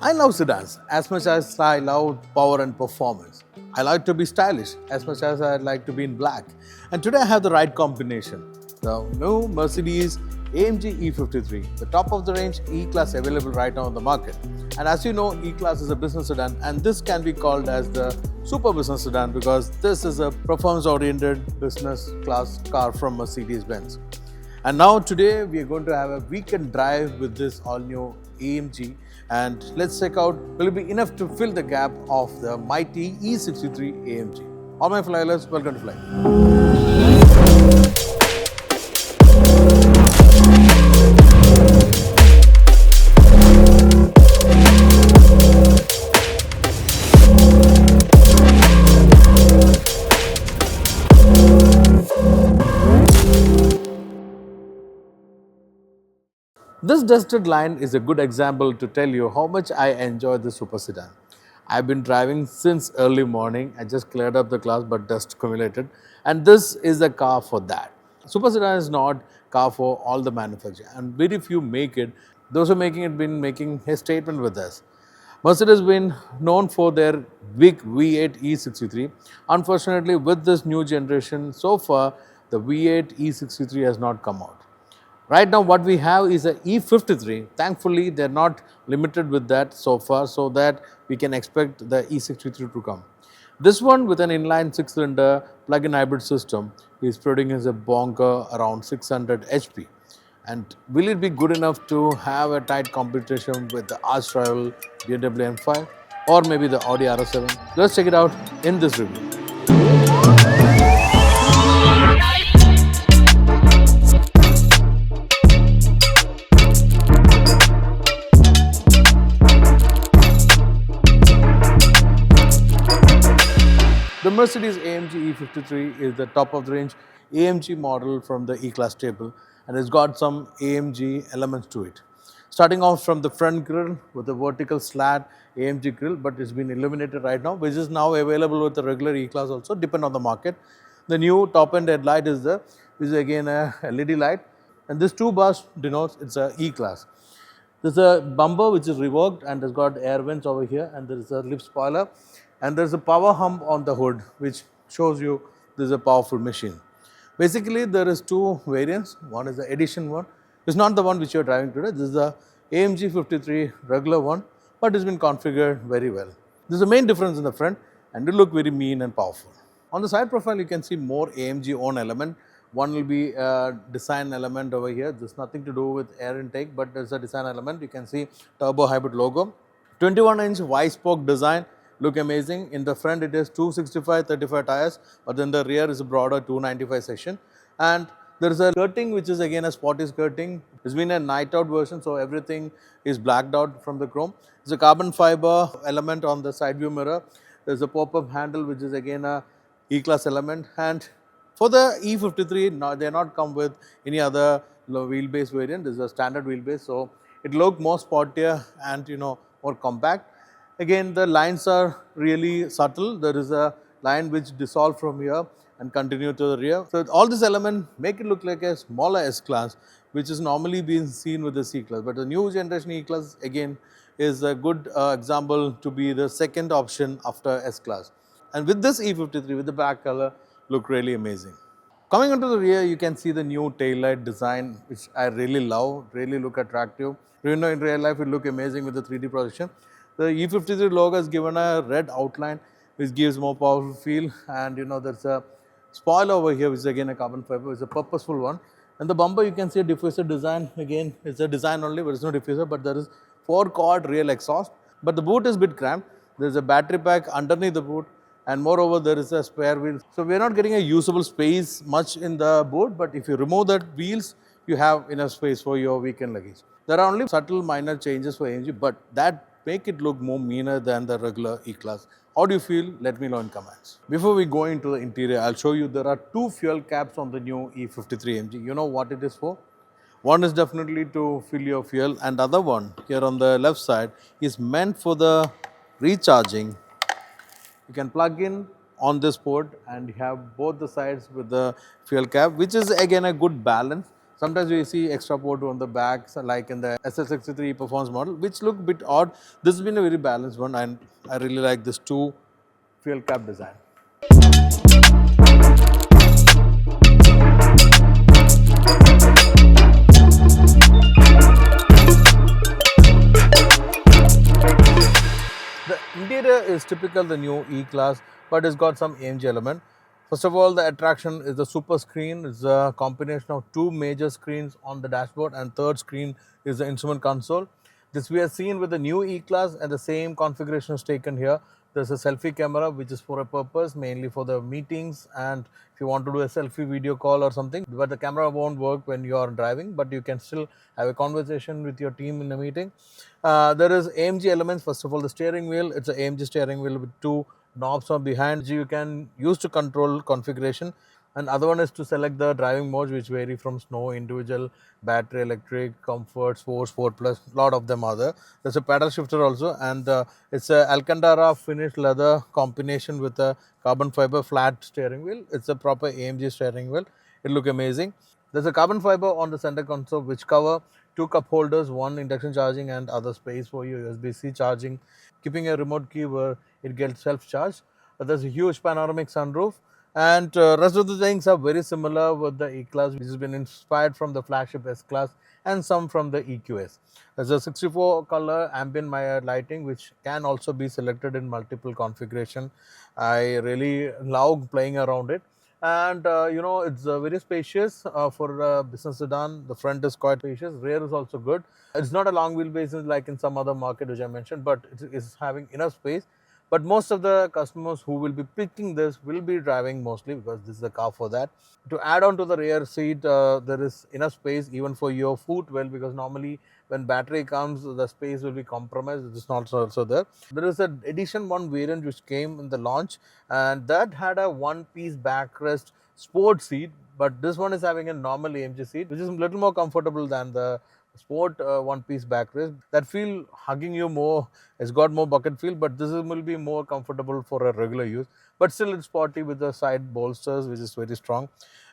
I love sedans as much as I love power and performance. I like to be stylish as much as I like to be in black. And today I have the right combination. The new Mercedes AMG E53, the top of the range E-Class available right now on the market. And as you know, E-Class is a business sedan, and this can be called as the super business sedan because this is a performance-oriented business class car from Mercedes-Benz. And now today we are going to have a weekend drive with this all new AMG, and let's check out will it be enough to fill the gap of the mighty E63 AMG. All my flyers, welcome to Fly. This dusted line is a good example to tell you how much I enjoy the super sedan. I've been driving since early morning. I just cleared up the class, but dust accumulated, and this is a car for that. Super sedan is not car for all the manufacturers, and very few make it. Those who are making it been making a statement with us. Mercedes has been known for their big V8 E63. Unfortunately, with this new generation, so far the V8 E63 has not come out. Right now what we have is a E53. Thankfully, they're not limited with that so far, so that we can expect the E63 to come. This one with an inline 6-cylinder plug-in hybrid system is producing a bonker around 600 HP. And will it be good enough to have a tight competition with the arch rival BMW M5 or maybe the Audi RS7? Let's check it out in this review. The Mercedes AMG E53 is the top of the range AMG model from the E-Class stable, and it's got some AMG elements to it. Starting off from the front grille with a vertical slat AMG grille, but it's been illuminated right now, which is now available with the regular E-Class also, depend on the market. The new top-end headlight is again a LED light, and this two bars denotes it's a E-Class. There's a bumper which is reworked and has got air vents over here, and there is a lip spoiler, and there's a power hump on the hood which shows you this is a powerful machine. Basically, there is two variants. One is the edition one. It's not the one which you're driving today. This is the AMG 53 regular one, but it's been configured very well. This is the main difference in the front, and it look very mean and powerful. On the side profile, you can see more AMG own element. One will be a design element over here. There's nothing to do with air intake, but there's a design element. You can see turbo hybrid logo. 21-inch Y-spoke design. Look amazing. In the front it is 265/35 tires, but then the rear is a broader 295 section. And there is a skirting which is again a sporty skirting. It's been a night out version, so everything is blacked out from the chrome. There's a carbon fiber element on the side view mirror. There's a pop-up handle which is again a E-Class element. And for the E53, they not come with any other wheelbase variant. This is a standard wheelbase, so it looks more sportier and more compact. Again, the lines are really subtle. There is a line which dissolves from here and continue to the rear. So all these elements make it look like a smaller S-Class, which is normally being seen with the C-Class. But the new generation E-Class again is a good example to be the second option after S-Class. And with this E53 with the black color, look really amazing. Coming onto the rear, you can see the new taillight design, which I really love, really look attractive. In real life, it look amazing with the 3D projection. The E53 logo is given a red outline, which gives more powerful feel, and there's a spoiler over here, which is again a carbon fiber. It's a purposeful one. And the bumper, you can see a diffuser design. Again, it's a design only, but it's no diffuser, but there is 4-quad real exhaust. But the boot is a bit cramped. There's a battery pack underneath the boot, and moreover, there is a spare wheel. So we're not getting a usable space much in the boot, but if you remove that wheels, you have enough space for your weekend luggage. There are only subtle minor changes for AMG, but that make it look more meaner than the regular E-Class. How do you feel? Let me know in comments. Before we go into the interior, I'll show you there are two fuel caps on the new E53 AMG. You know what it is for? One is definitely to fill your fuel, and the other one here on the left side is meant for the recharging. You can plug in on this port and you have both the sides with the fuel cap, which is again a good balance. Sometimes we see extra port on the back, so like in the SL63 performance model, which look a bit odd. This has been a very balanced one, and I really like this two fuel cap design. The interior is typical the new E-Class, but it's got some AMG element. First of all, the attraction is the super screen. It's a combination of two major screens on the dashboard, and third screen is the instrument console. This we have seen with the new E-Class, and the same configuration is taken here. There's a selfie camera which is for a purpose, mainly for the meetings, and if you want to do a selfie video call or something, but the camera won't work when you are driving, but you can still have a conversation with your team in a meeting. There is AMG elements. First of all, the steering wheel, it's an AMG steering wheel with two knobs on behind you can use to control configuration, and other one is to select the driving modes, which vary from snow, individual, battery, electric, comfort, sports, sport plus, lot of them are there. There's a paddle shifter also, and it's a Alcantara finished leather combination with a carbon fiber flat steering wheel. It's a proper AMG steering wheel. It look amazing. There's a carbon fiber on the center console which cover two cup holders, one induction charging and other space for your USB-C charging, keeping a remote key where it gets self-charged. There's a huge panoramic sunroof, and rest of the things are very similar with the E-Class, which has been inspired from the flagship S-Class and some from the EQS. There's a 64 color ambient lighting which can also be selected in multiple configuration. I really love playing around it, and it's very spacious for a business sedan. The front is quite spacious, rear is also good. It's not a long wheelbase like in some other market which I mentioned, but it is having enough space. But most of the customers who will be picking this will be driving mostly, because this is a car for that. To add on to the rear seat, there is enough space even for your foot well, because normally when battery comes, the space will be compromised. It is not also there. There is an edition 1 variant which came in the launch, and that had a one-piece backrest sport seat, but this one is having a normal AMG seat, which is a little more comfortable than the sport one-piece backrest. That feel hugging you more. It's got more bucket feel, but this will be more comfortable for a regular use. But still, it's sporty with the side bolsters, which is very strong,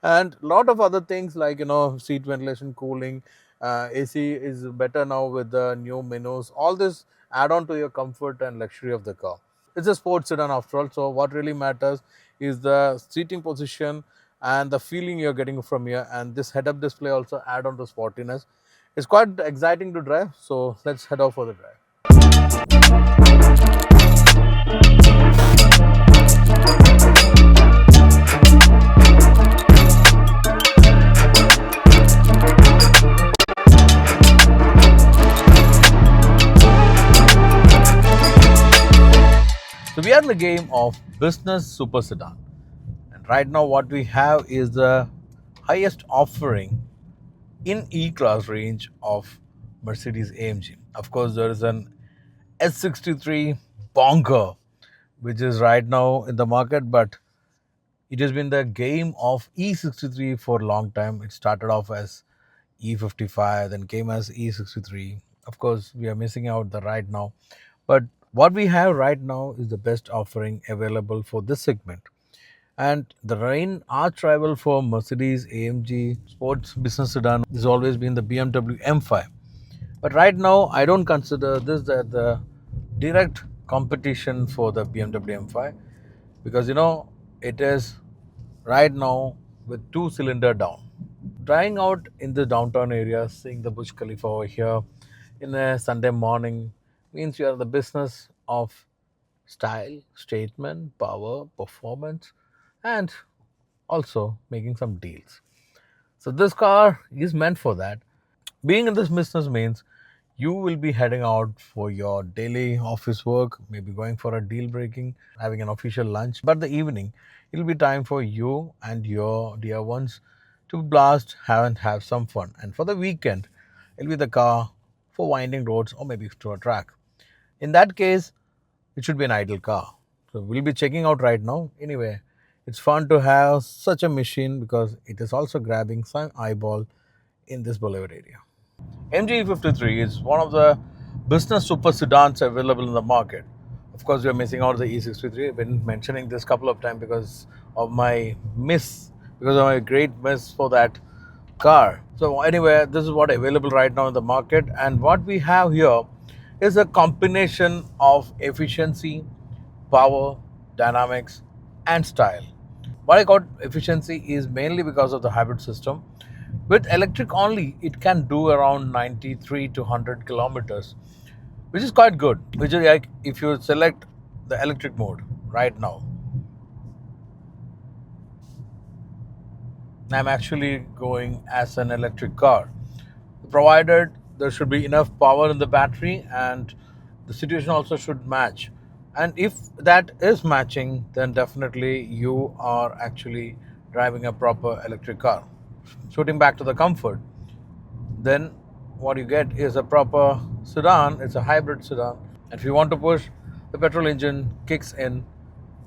and lot of other things like seat ventilation, cooling, AC is better now with the new menus. All this add on to your comfort and luxury of the car. It's a sports sedan after all, so what really matters is the seating position and the feeling you're getting from here. And this head-up display also add on to sportiness. It's quite exciting to drive, so let's head off for the drive. So we are in the game of business super sedan, and right now what we have is the highest offering in E-Class range of Mercedes AMG. Of course, there is an S63 bonker which is right now in the market, but it has been the game of E63 for a long time. It started off as E55, then came as E63. Of course, we are missing out the right now, but what we have right now is the best offering available for this segment. And the reign arch rival for Mercedes AMG sports business sedan has always been the BMW M5. But right now, I don't consider this the direct competition for the BMW M5, because it is right now with two-cylinder down. Driving out in the downtown area, seeing the Burj Khalifa over here in a Sunday morning means you are in the business of style, statement, power, performance, and also making some deals. So this car is meant for that. Being in this business means you will be heading out for your daily office work, maybe going for a deal breaking, having an official lunch. But the evening, it'll be time for you and your dear ones to blast, have some fun. And for the weekend, it'll be the car for winding roads or maybe to a track. In that case, it should be an ideal car. So we'll be checking out right now. Anyway, it's fun to have such a machine because it is also grabbing some eyeball in this boulevard area. AMG E53 is one of the business super sedans available in the market. Of course, we are missing out the E63. I've been mentioning this couple of times because of my great miss for that car. So anyway, this is what available right now in the market, and what we have here is a combination of efficiency, power, dynamics, and style. What I got efficiency is mainly because of the hybrid system. With electric only, it can do around 93 to 100 kilometers, which is quite good. Which is like if you select the electric mode right now, I'm actually going as an electric car. Provided there should be enough power in the battery and the situation also should match. And if that is matching, then definitely you are actually driving a proper electric car. Shooting back to the comfort, then what you get is a proper sedan. It's a hybrid sedan. And if you want to push, the petrol engine kicks in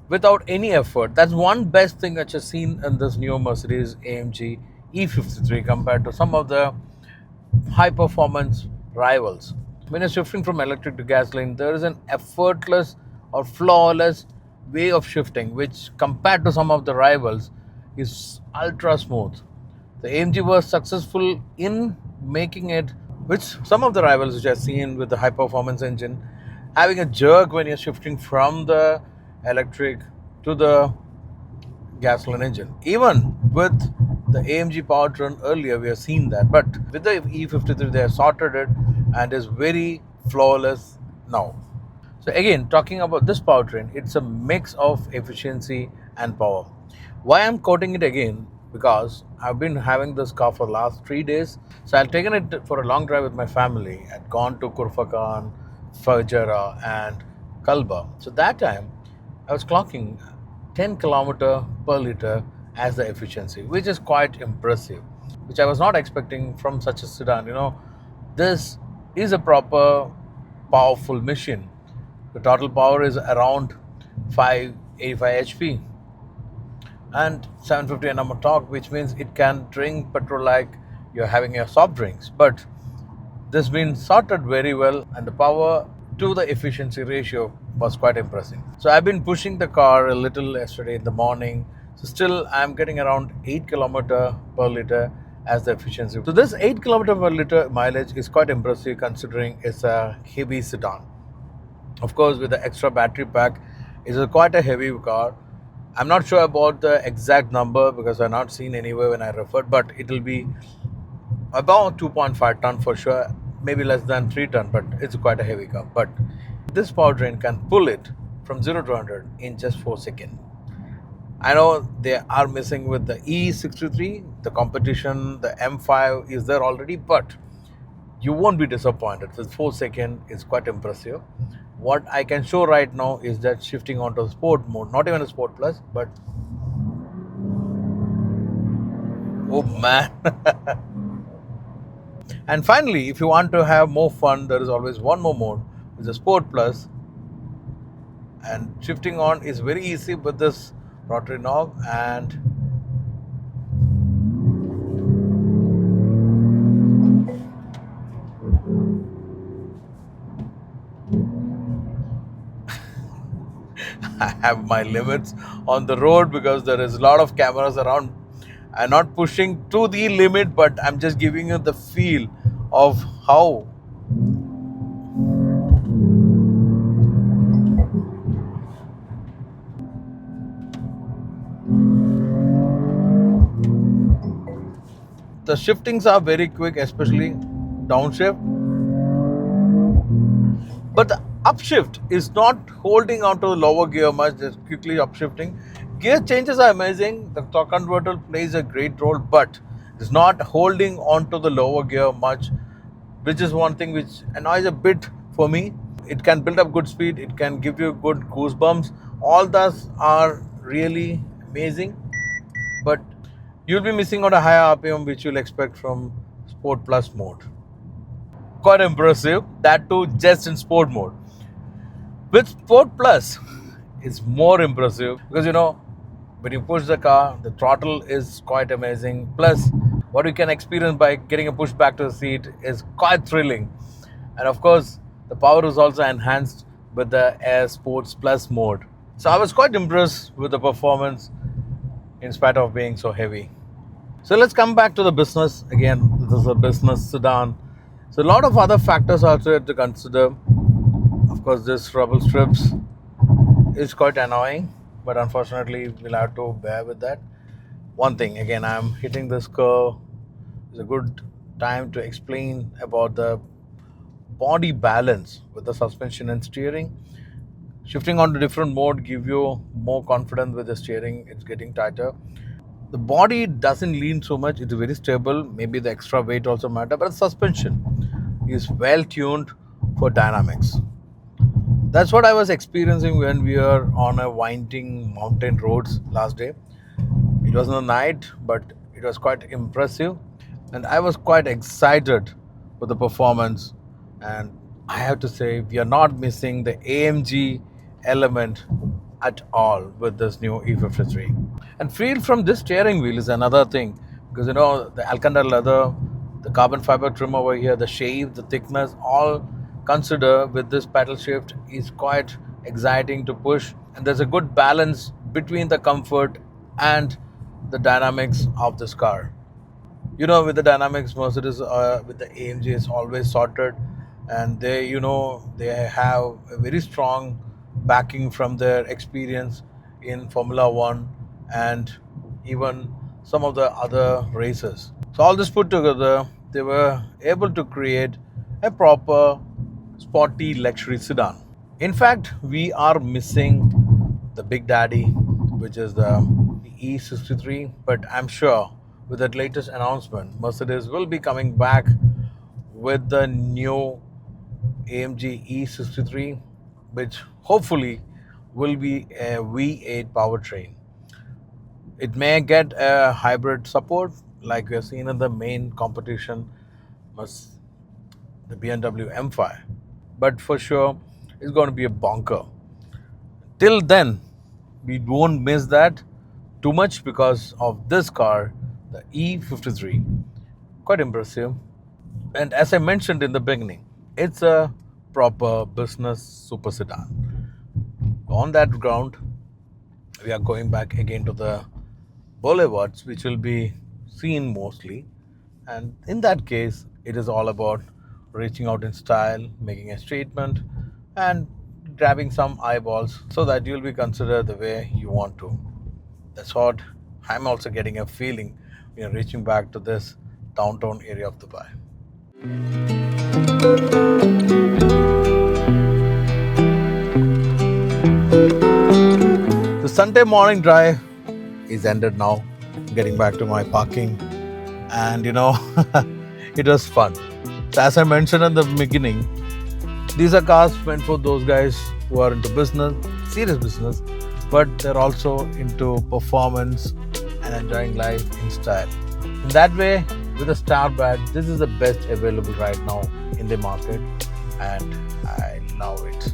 without any effort. That's one best thing that you've seen in this new Mercedes AMG E53 compared to some of the high performance rivals. When you're shifting from electric to gasoline, there is an effortless or flawless way of shifting, which compared to some of the rivals is ultra smooth. The AMG was successful in making it, which some of the rivals which I've seen with the high performance engine, having a jerk when you're shifting from the electric to the gasoline engine. Even with the AMG powertrain earlier, we have seen that. But with the E53, they have sorted it and is very flawless now. So again, talking about this powertrain, it's a mix of efficiency and power. Why I'm quoting it again? Because I've been having this car for the last 3 days. So I've taken it for a long drive with my family. I'd gone to Kurfakan, Fajara and Kalba. So that time I was clocking 10 kilometer per liter as the efficiency, which is quite impressive, which I was not expecting from such a sedan. This is a proper powerful machine. The total power is around 585 HP and 750 Nm of torque, which means it can drink petrol like you're having your soft drinks. But this been sorted very well, and the power to the efficiency ratio was quite impressive. So I've been pushing the car a little yesterday in the morning. So still I'm getting around 8 kilometer per liter as the efficiency. So this 8 kilometer per liter mileage is quite impressive considering it's a heavy sedan. Of course, with the extra battery pack, it's quite a heavy car. I'm not sure about the exact number because I've not seen anywhere when I referred, but it will be about 2.5 ton for sure, maybe less than 3 ton, but it's quite a heavy car. But this powertrain can pull it from 0 to 100 in just 4 seconds. I know they are missing with the E63, the competition, the M5 is there already, but you won't be disappointed. With 4 seconds, it's quite impressive. What I can show right now is that shifting onto sport mode, not even a sport plus, but oh man. And finally, if you want to have more fun, there is always one more mode, which is a sport plus, and shifting on is very easy with this rotary knob. And I have my limits on the road because there is a lot of cameras around. I'm not pushing to the limit, but I'm just giving you the feel of how the shiftings are very quick, especially downshift. But the upshift is not holding on to the lower gear much, just quickly upshifting. Gear changes are amazing. The torque converter plays a great role, but it's not holding on to the lower gear much, which is one thing which annoys a bit for me. It can build up good speed, it can give you good goosebumps. All those are really amazing, but you'll be missing out a higher RPM which you'll expect from Sport Plus mode. Quite impressive, that too just in sport mode. With Sport Plus, it's more impressive because when you push the car, the throttle is quite amazing. Plus, what you can experience by getting a push back to the seat is quite thrilling. And of course, the power is also enhanced with the Air Sports Plus mode. So I was quite impressed with the performance in spite of being so heavy. So let's come back to the business. Again, this is a business sedan. So a lot of other factors are there to consider. Of course, this rubble strips is quite annoying, but unfortunately we'll have to bear with that. One thing, again, I'm hitting this curve. It's a good time to explain about the body balance with the suspension and steering. Shifting on to different mode give you more confidence with the steering. It's getting tighter. The body doesn't lean so much. It's very stable. Maybe the extra weight also matter, but the suspension is well tuned for dynamics. That's what I was experiencing when we were on a winding mountain roads last day. It was in the night, but it was quite impressive, and I was quite excited with the performance. And I have to say, we are not missing the AMG element at all with this new E53. And feel from this steering wheel is another thing, because the Alcantara leather, the carbon fiber trim over here, the shape, the thickness, all consider with this pedal shift is quite exciting to push, and there's a good balance between the comfort and the dynamics of this car. With the dynamics, Mercedes with the AMG is always sorted, and they have a very strong backing from their experience in Formula One and even some of the other races. So all this put together, they were able to create a proper sporty luxury sedan. In fact, we are missing the big daddy, which is the E63, but I'm sure with that latest announcement, Mercedes will be coming back with the new AMG E53, which hopefully will be a V8 powertrain. It may get a hybrid support like we have seen in the main competition, the BMW M5, but for sure it's going to be a bonker. Till then, we won't miss that too much because of this car, the E53. Quite impressive. And as I mentioned in the beginning, it's a proper business super sedan. On that ground, we are going back again to the boulevards, which will be seen mostly. And in that case, it is all about reaching out in style, making a statement, and grabbing some eyeballs so that you'll be considered the way you want to. That's what I'm also getting a feeling we are reaching back to this downtown area of Dubai. The Sunday morning drive is ended now. Getting back to my parking, and it was fun. So as I mentioned in the beginning, these are cars meant for those guys who are into business, serious business, but they're also into performance and enjoying life in style. In that way, with the Star badge, this is the best available right now in the market, and I love it.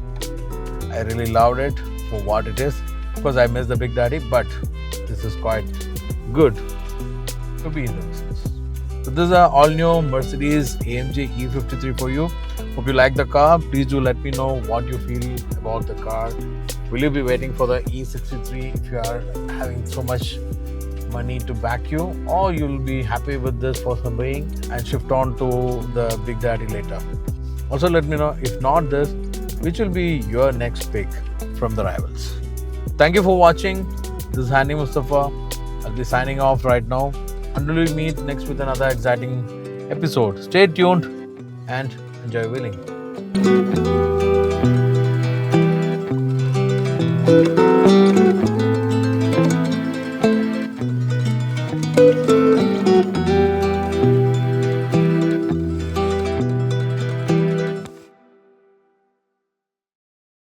I really loved it for what it is. Of course, I miss the Big Daddy, but this is quite good to be in the business. So this is an all-new Mercedes AMG E53 for you. Hope you like the car. Please do let me know what you feel about the car. Will you be waiting for the E63 if you are having so much money to back you, or you'll be happy with this for surveying and shift on to the Big Daddy later? Also let me know, if not this, which will be your next pick from the rivals. Thank you for watching. This is Hani Mustafa. I'll be signing off right now. Until we meet next with another exciting episode. Stay tuned and enjoy wheeling.